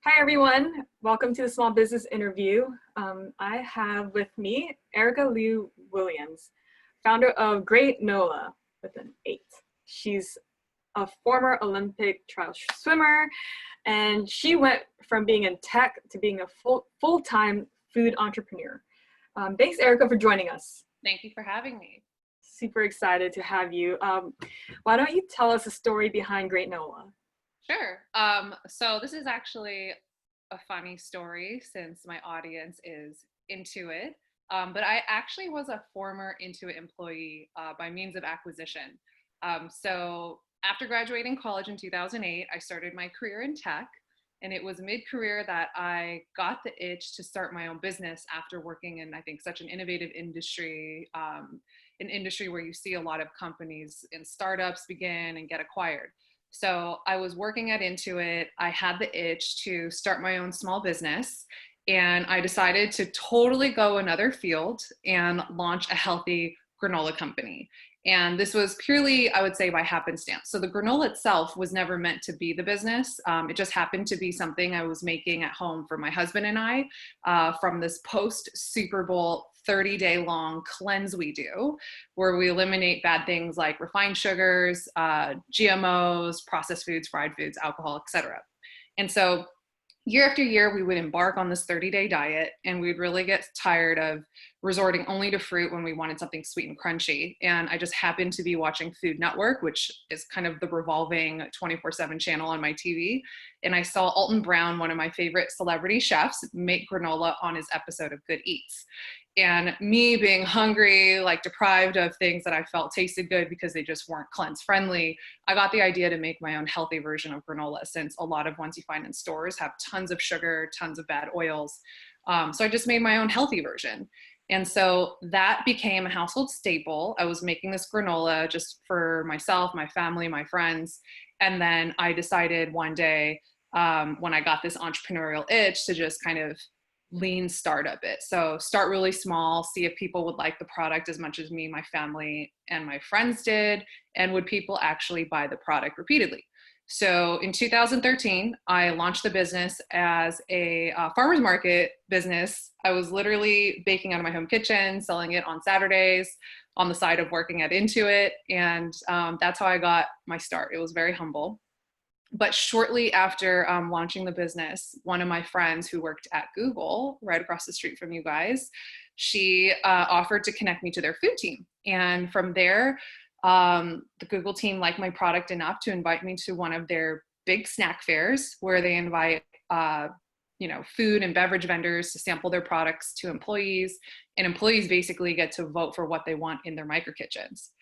Hi everyone, welcome to the Small Business Interview. I have with me Erica Liu Williams, founder of Gr8nola with an 8. She's a former Olympic trial swimmer, and she went from being in tech to being a full-time food entrepreneur. Thanks Erica for joining us. Thank you for having me. Super excited to have you. Why don't you tell us the story behind Gr8nola? Sure. So this is actually a funny story since my audience is Intuit. But I actually was a former Intuit employee by means of acquisition. So after graduating college in 2008, I started my career in tech. And it was mid-career that I got the itch to start my own business after working in, I think, such an innovative industry, an industry where you see a lot of companies and startups begin and get acquired. So I was working at Intuit. I had the itch to start my own small business, and I decided to totally go another field and launch a healthy granola company. And this was purely, I would say, by happenstance. So the granola itself was never meant to be the business. It just happened to be something I was making at home for my husband and I from this post Super Bowl 30-day long cleanse we do, where we eliminate bad things like refined sugars, GMOs, processed foods, fried foods, alcohol, etc. And so year after year, we would embark on this 30-day diet, and we'd really get tired of resorting only to fruit when we wanted something sweet and crunchy. And I just happened to be watching Food Network, which is kind of the revolving 24/7 channel on my TV. And I saw Alton Brown, one of my favorite celebrity chefs, make granola on his episode of Good Eats. And me being hungry, like deprived of things that I felt tasted good because they just weren't cleanse friendly, I got the idea to make my own healthy version of granola, since a lot of ones you find in stores have tons of sugar, tons of bad oils. So I just made my own healthy version. And so that became a household staple. I was making this granola just for myself, my family, my friends. And then I decided one day when I got this entrepreneurial itch to just kind of lean startup it. So start really small, see if people would like the product as much as me, my family, and my friends did, and would people actually buy the product repeatedly. So in 2013, I launched the business as a farmer's market business. I was literally baking out of my home kitchen, selling it on Saturdays on the side of working at Intuit. And that's how I got my start. It was very humble. But shortly after launching the business, one of my friends who worked at Google, right across the street from you guys, she offered to connect me to their food team. And from there, the Google team liked my product enough to invite me to one of their big snack fairs, where they invite food and beverage vendors to sample their products to employees, and employees basically get to vote for what they want in their micro kitchens.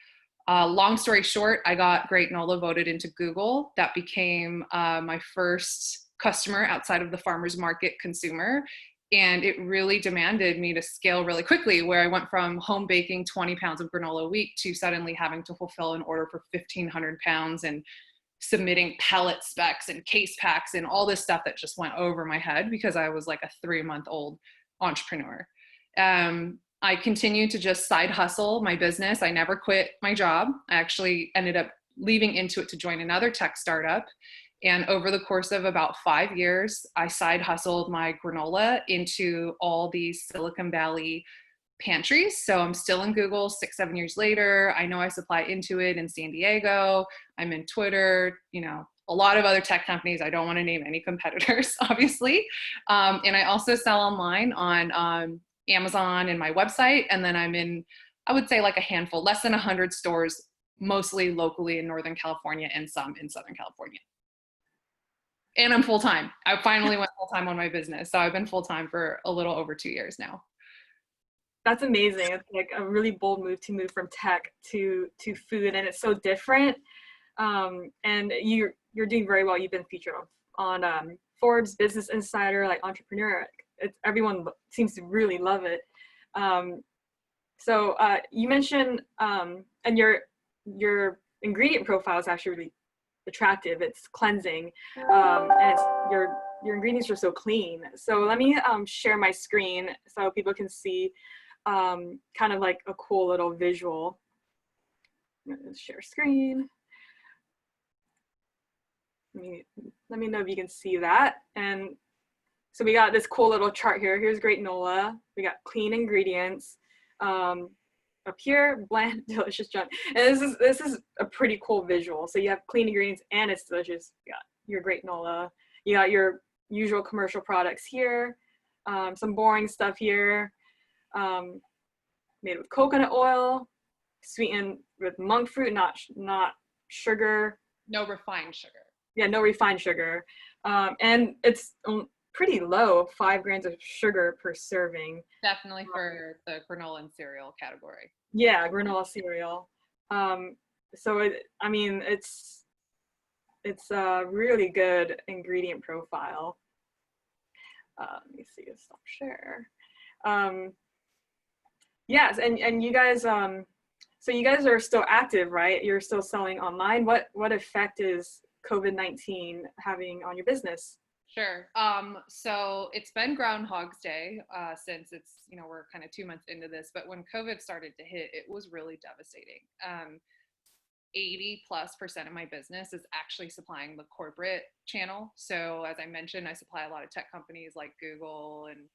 Long story short, I got Gr8nola voted into Google. That became my first customer outside of the farmer's market consumer. And it really demanded me to scale really quickly, where I went from home baking 20 pounds of granola a week to suddenly having to fulfill an order for 1,500 pounds and submitting pallet specs and case packs and all this stuff that just went over my head because I was like a 3-month-old entrepreneur. I continued to just side hustle my business. I never quit my job. I actually ended up leaving Intuit to join another tech startup. And over the course of about 5 years, I side hustled my granola into all these Silicon Valley pantries. So I'm still in Google 6-7 years later. I know I supply Intuit in San Diego. I'm in Twitter, a lot of other tech companies. I don't want to name any competitors, obviously. And I also sell online on Amazon and my website. And then I'm in, I would say, like a handful, less than 100 stores, mostly locally in Northern California and some in Southern California. And I'm full-time. I finally went full-time on my business. So I've been full-time for a little over 2 years now. That's amazing. It's like a really bold move to move from tech to food, and it's so different. And you're doing very well. You've been featured on Forbes, Business Insider, like Entrepreneur. Everyone seems to really love it. So you mentioned, and your ingredient profile is actually really attractive. It's cleansing, and your ingredients are so clean. So let me share my screen so people can see kind of like a cool little visual. I'm gonna share screen. Let me know if you can see that. And So we got this cool little chart here. Here's Gr8nola. We got clean ingredients. Up here, bland, delicious junk. And this is a pretty cool visual. So you have clean ingredients and it's delicious. You got your Gr8nola. You got your usual commercial products here. Some boring stuff here. Made with coconut oil, sweetened with monk fruit, not sugar. No refined sugar. Yeah, no refined sugar. And it's pretty low, 5 grams of sugar per serving. Definitely for the granola and cereal category. Yeah, granola cereal. So it's a really good ingredient profile. Let me see, stop share. Yes, and you guys, so you guys are still active, right? You're still selling online. What effect is COVID-19 having on your business? Sure. So it's been Groundhog's Day since it's, we're kind of 2 months into this, but when COVID started to hit, it was really devastating. 80+% of my business is actually supplying the corporate channel. So as I mentioned, I supply a lot of tech companies like Google and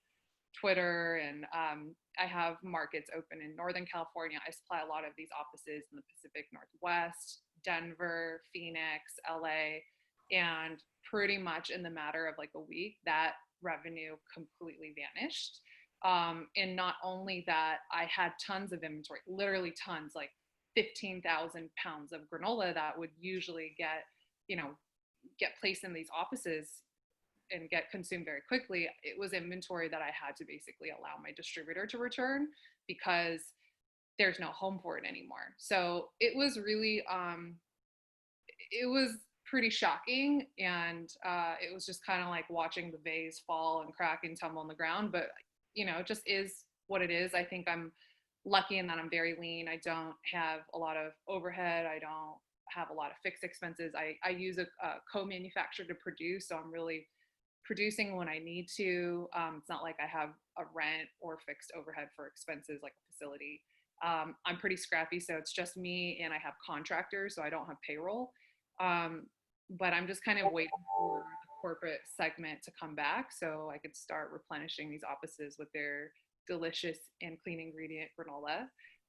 Twitter, and I have markets open in Northern California. I supply a lot of these offices in the Pacific Northwest, Denver, Phoenix, LA, and pretty much in the matter of like a week, that revenue completely vanished. And not only that, I had tons of inventory, literally tons, like 15,000 pounds of granola that would usually get placed in these offices and get consumed very quickly. It was inventory that I had to basically allow my distributor to return because there's no home for it anymore. So it was really, it was pretty shocking. And it was just kind of like watching the vase fall and crack and tumble on the ground. But, it just is what it is. I think I'm lucky in that I'm very lean. I don't have a lot of overhead. I don't have a lot of fixed expenses. I use a co-manufacturer to produce. So I'm really producing when I need to. It's not like I have a rent or fixed overhead for expenses like a facility. I'm pretty scrappy, so it's just me, and I have contractors, so I don't have payroll. But I'm just kind of waiting for the corporate segment to come back so I could start replenishing these offices with their delicious and clean ingredient granola.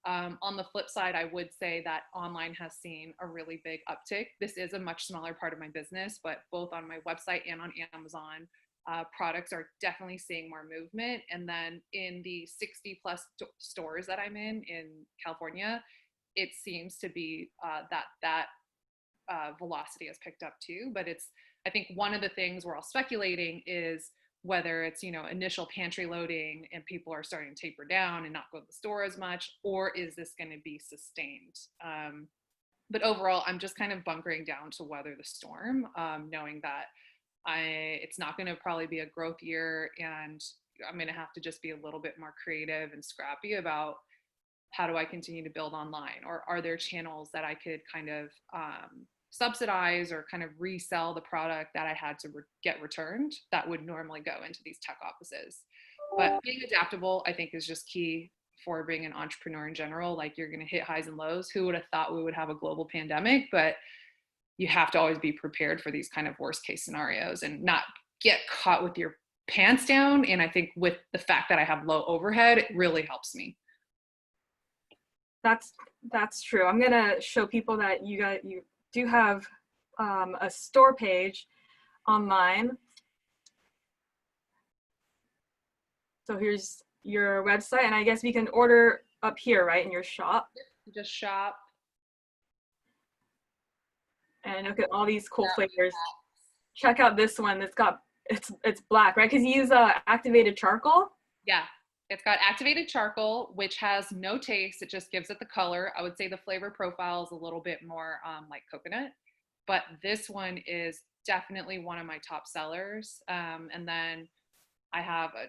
On the flip side, I would say that online has seen a really big uptick. This is a much smaller part of my business, but both on my website and on Amazon, products are definitely seeing more movement. And then in the 60+ stores that I'm in California, it seems to be that velocity has picked up too. But I think one of the things we're all speculating is whether it's, initial pantry loading and people are starting to taper down and not go to the store as much, or is this going to be sustained? But overall, I'm just kind of bunkering down to weather the storm, knowing that it's not going to probably be a growth year, and I'm going to have to just be a little bit more creative and scrappy about how do I continue to build online, or are there channels that I could kind of subsidize or kind of resell the product that I had to get returned that would normally go into these tech offices. But being adaptable, I think, is just key for being an entrepreneur in general. Like, you're going to hit highs and lows. Who would have thought we would have a global pandemic? But you have to always be prepared for these kind of worst case scenarios and not get caught with your pants down. And I think with the fact that I have low overhead, it really helps me. That's true. I'm going to show people that you do have a store page online. So here's your website, and I guess we can order up here, right, in your shop. You just shop. And look at all these cool flavors. Check out this one. It's black, right? Because you use activated charcoal. Yeah, it's got activated charcoal, which has no taste. It just gives it the color. I would say the flavor profile is a little bit more like coconut, but this one is definitely one of my top sellers. And then I have a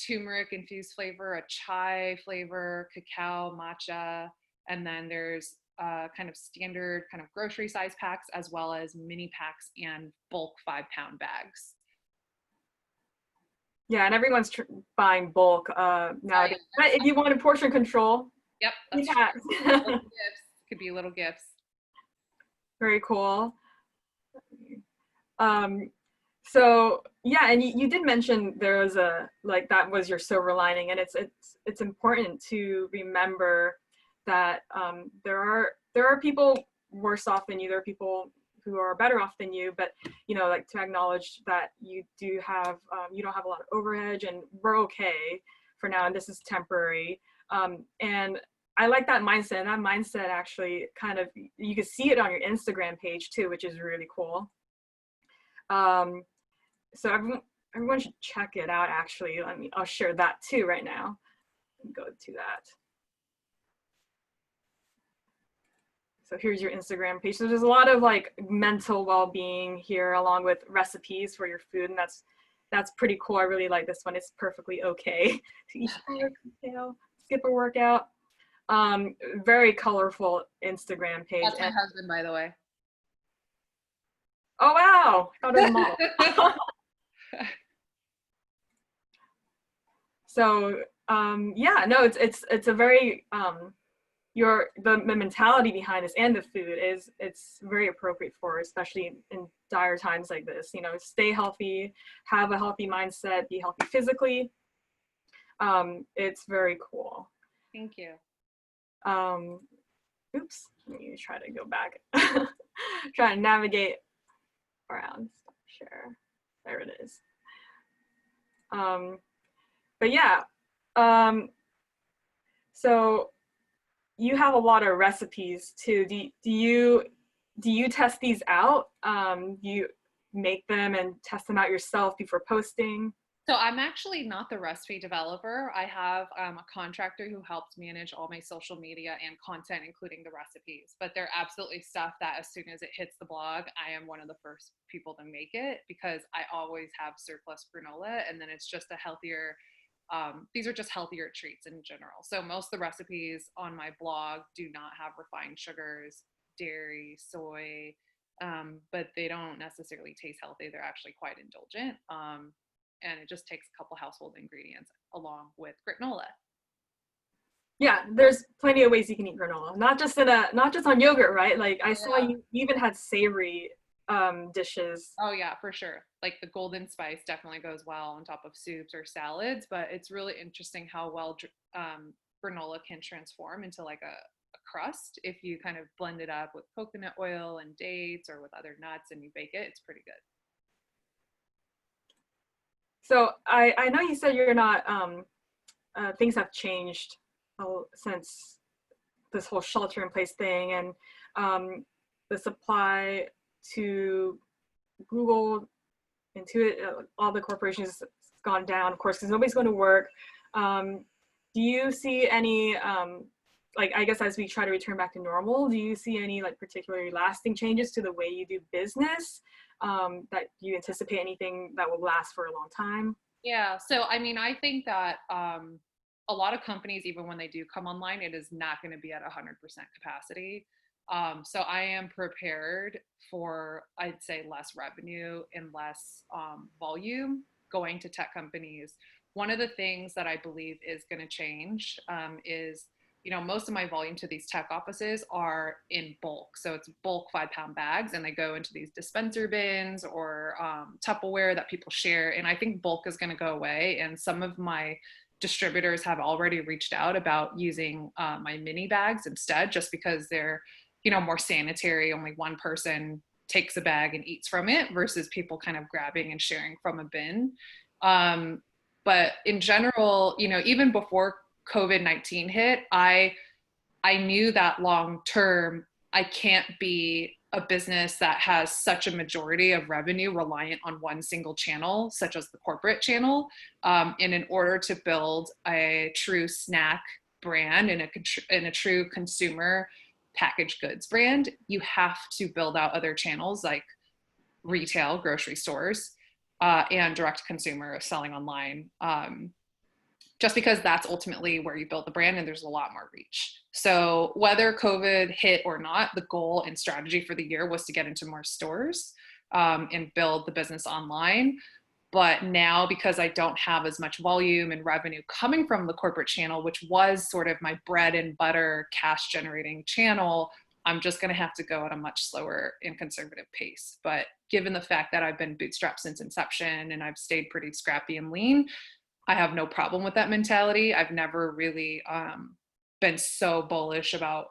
turmeric infused flavor, a chai flavor, cacao, matcha, and then there's kind of standard kind of grocery size packs, as well as mini packs and bulk 5-pound bags. Yeah, and everyone's buying bulk nowadays. But if you want a portion control, yep, that's true. Little gifts. Could be little gifts. Very cool. So yeah, and you did mention there was a like that was your silver lining, and it's important to remember that there are people worse off than you. There are people who are better off than you, but you know, like to acknowledge that you do have you don't have a lot of overhead, and we're okay for now, and this is temporary. And I like that mindset. And that mindset actually kind of you can see it on your Instagram page too, which is really cool. Um, so everyone should check it out. Actually, I'll share that too right now. Go to that. So here's your Instagram page. So there's a lot of like mental well-being here, along with recipes for your food, and that's pretty cool. I really like this one. It's perfectly okay to eat cocktail, skip a workout. Very colorful Instagram page. That's my And husband, by the way. oh wow, found a model. So yeah, no, it's a very the mentality behind this and the food is it's very appropriate for, especially in dire times like this. You know, stay healthy, have a healthy mindset, be healthy physically. It's very cool. Thank you. Oops, let me try to go back. Try to navigate around. Share. There it is. But yeah, so you have a lot of recipes too. Do you test these out? Do you make them and test them out yourself before posting? So I'm actually not the recipe developer. I have a contractor who helps manage all my social media and content, including the recipes. But they're absolutely stuff that as soon as it hits the blog, I am one of the first people to make it because I always have surplus granola, and then it's just a healthier. These are just healthier treats in general. So most of the recipes on my blog do not have refined sugars, dairy, soy, but they don't necessarily taste healthy. They're actually quite indulgent. And it just takes a couple household ingredients along with Gr8nola. Yeah, there's plenty of ways you can eat granola. Not just on yogurt, right? Like I saw Yeah. you even had savory dishes. Oh yeah, for sure. Like the golden spice definitely goes well on top of soups or salads, but it's really interesting how well granola can transform into like a crust if you kind of blend it up with coconut oil and dates or with other nuts and you bake it. It's pretty good. So I know you said you're not things have changed since this whole shelter in place thing, and the supply to Google, Intuit, all the corporations has gone down, of course, because nobody's going to work. Do you see any like, I guess as we try to return back to normal, do you see any like particularly lasting changes to the way you do business? That you anticipate anything that will last for a long time? Yeah. So, I mean, I think that a lot of companies, even when they do come online, it is not going to be at 100% capacity. So, I am prepared for, I'd say, less revenue and less volume going to tech companies. One of the things that I believe is going to change is most of my volume to these tech offices are in bulk. So it's bulk 5 pound bags and they go into these dispenser bins or Tupperware that people share. And I think bulk is going to go away. And some of my distributors have already reached out about using my mini bags instead, just because they're, more sanitary. Only one person takes a bag and eats from it versus people kind of grabbing and sharing from a bin. But in general, even before COVID-19 hit, I knew that long term, I can't be a business that has such a majority of revenue reliant on one single channel, such as the corporate channel. And in order to build a true snack brand and a true consumer packaged goods brand, you have to build out other channels like retail, grocery stores, and direct to consumer selling online. Just because that's ultimately where you build the brand and there's a lot more reach. So whether COVID hit or not, the goal and strategy for the year was to get into more stores and build the business online. But now, because I don't have as much volume and revenue coming from the corporate channel, which was sort of my bread and butter cash generating channel, I'm just going to have to go at a much slower and conservative pace. But given the fact that I've been bootstrapped since inception and I've stayed pretty scrappy and lean, I have no problem with that mentality. I've never really been so bullish about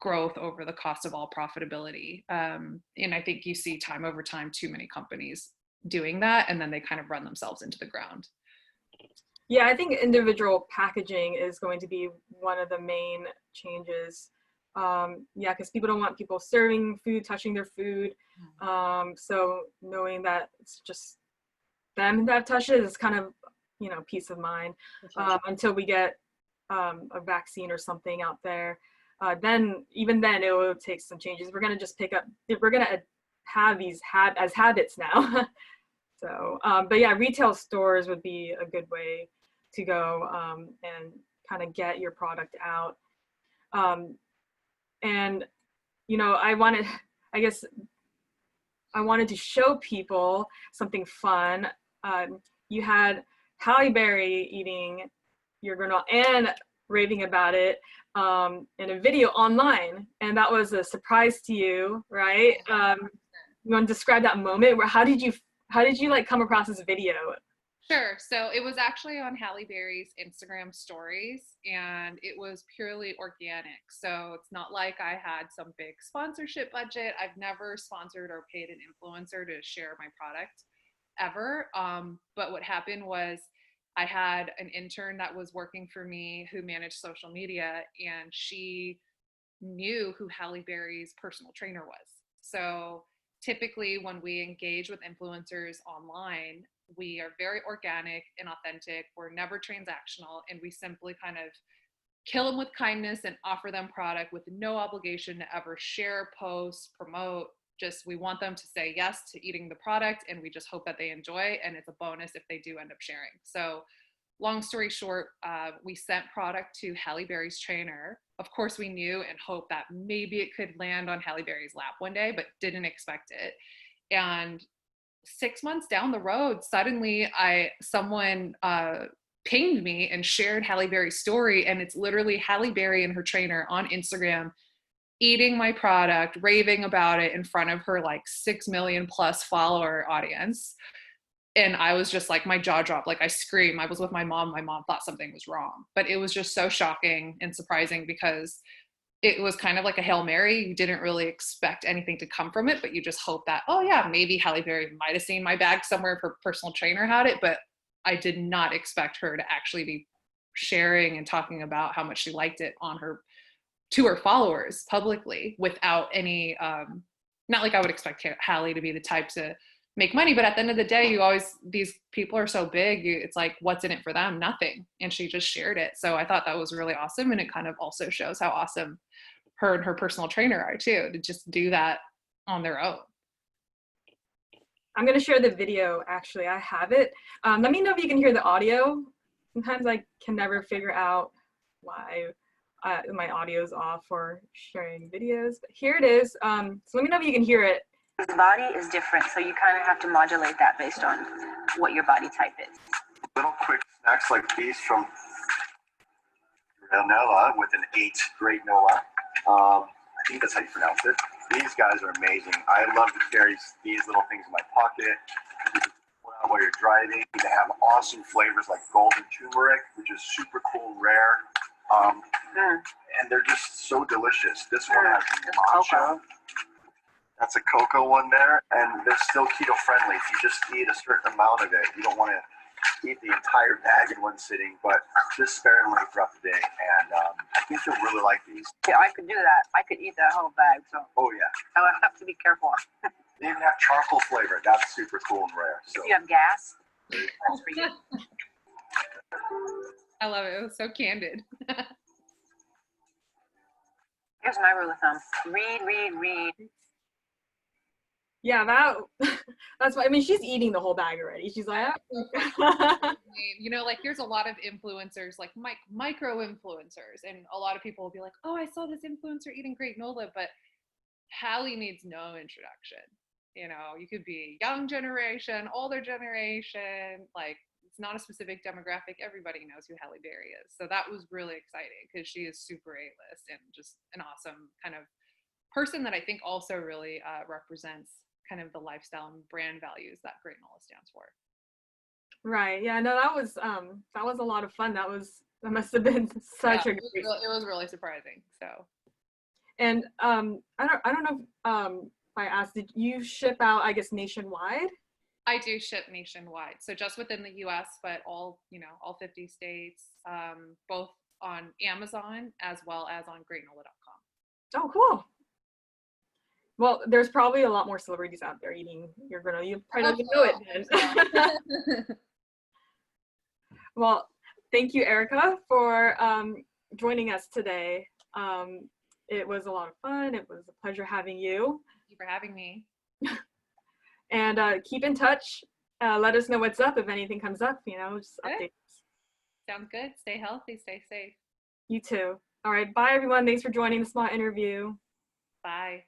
growth over the cost of all profitability. And I think you see time over time too many companies doing that, and then they kind of run themselves into the ground. Yeah, I think individual packaging is going to be one of the main changes. Yeah, because people don't want people serving food, touching their food. So knowing that it's just them that touch it is kind of, you know, peace of mind until we get a vaccine or something out there. Then even then it will take some changes. We're gonna just pick up. We're gonna have these as habits now. So, but yeah, retail stores would be a good way to go and kind of get your product out. And you know, I guess I wanted to show people something fun. You had Halle Berry eating your granola and raving about it in a video online, and that was a surprise to you, right? You want to describe that moment? Where how did you like come across this video? Sure. So it was actually on Halle Berry's Instagram stories, and it was purely organic. So it's not like I had some big sponsorship budget. I've never sponsored or paid an influencer to share my product ever. But what happened was I had an intern that was working for me who managed social media, and she knew who Halle Berry's personal trainer was. So typically when we engage with influencers online, we are very organic and authentic. We're never transactional, and we simply kind of kill them with kindness and offer them product with no obligation to ever share, post, promote. Just we want them to say yes to eating the product, and we just hope that they enjoy, and it's a bonus if they do end up sharing. So long story short, we sent product to Halle Berry's trainer. Of course, we knew and hoped that maybe it could land on Halle Berry's lap one day, but didn't expect it. And 6 months down the road, suddenly someone pinged me and shared Halle Berry's story, and it's literally Halle Berry and her trainer on Instagram eating my product, raving about it in front of her like 6 million plus follower audience. And I was just like, my jaw dropped, like I screamed. I was with my mom. My mom thought something was wrong, but it was just so shocking and surprising because it was kind of like a Hail Mary. You didn't really expect anything to come from it, but you just hope that, oh yeah, maybe Halle Berry might have seen my bag somewhere if her personal trainer had it, but I did not expect her to actually be sharing and talking about how much she liked it to her followers publicly without any, not like I would expect Halle to be the type to make money, but at the end of the day, these people are so big, it's like, what's in it for them? Nothing. And she just shared it. So I thought that was really awesome. And it kind of also shows how awesome her and her personal trainer are too, to just do that on their own. I'm going to share the video. Actually, I have it. Let me know if you can hear the audio. Sometimes I can never figure out why my audio is off for sharing videos, but here it is. So let me know if you can hear it. His body is different, so you kind of have to modulate that based on what your body type is. Little quick snacks like these from Gr8nola with an 8 Gr8nola. I think that's how you pronounce it. These guys are amazing. I love to carry these little things in my pocket. You can put out while you're driving. They have awesome flavors like golden turmeric, which is super cool and rare. And they're just so delicious. This one has matcha. That's a cocoa one there, and they're still keto friendly. If you just eat a certain amount of it, you don't want to eat the entire bag in one sitting, but just sparingly throughout the day. And I think you'll really like these. Yeah, I could do that. I could eat that whole bag, so. Oh yeah. I would have to be careful. They even have charcoal flavor. That's super cool and rare. So. If you have gas, that's for you. I love it. It was so candid. Here's my rule of thumb. Read. Yeah, that's why. I mean, she's eating the whole bag already. She's like, you know, like there's a lot of influencers, like micro influencers, and a lot of people will be like, oh, I saw this influencer eating Gr8nola, but Halle needs no introduction. You know, you could be young generation, older generation, like it's not a specific demographic. Everybody knows who Halle Berry is. So that was really exciting because she is super A-list and just an awesome kind of person that I think also really represents kind of the lifestyle and brand values that Gr8nola stands for. Right. Yeah. No, that was a lot of fun. That must have been such a great. It was really surprising. So. And I don't know if I asked, did you ship out, I guess, nationwide? I do ship nationwide, so just within the U.S., but all 50 states, both on Amazon as well as on Gr8nola.com. Oh, cool. Well, there's probably a lot more celebrities out there eating your granola. You probably don't even know it then. Well, thank you, Erica, for joining us today. It was a lot of fun. It was a pleasure having you. Thank you for having me. And keep in touch. Let us know what's up if anything comes up, just Good. update us. Sounds good. Stay healthy, stay safe. You too. All right. Bye, everyone. Thanks for joining the small interview. Bye.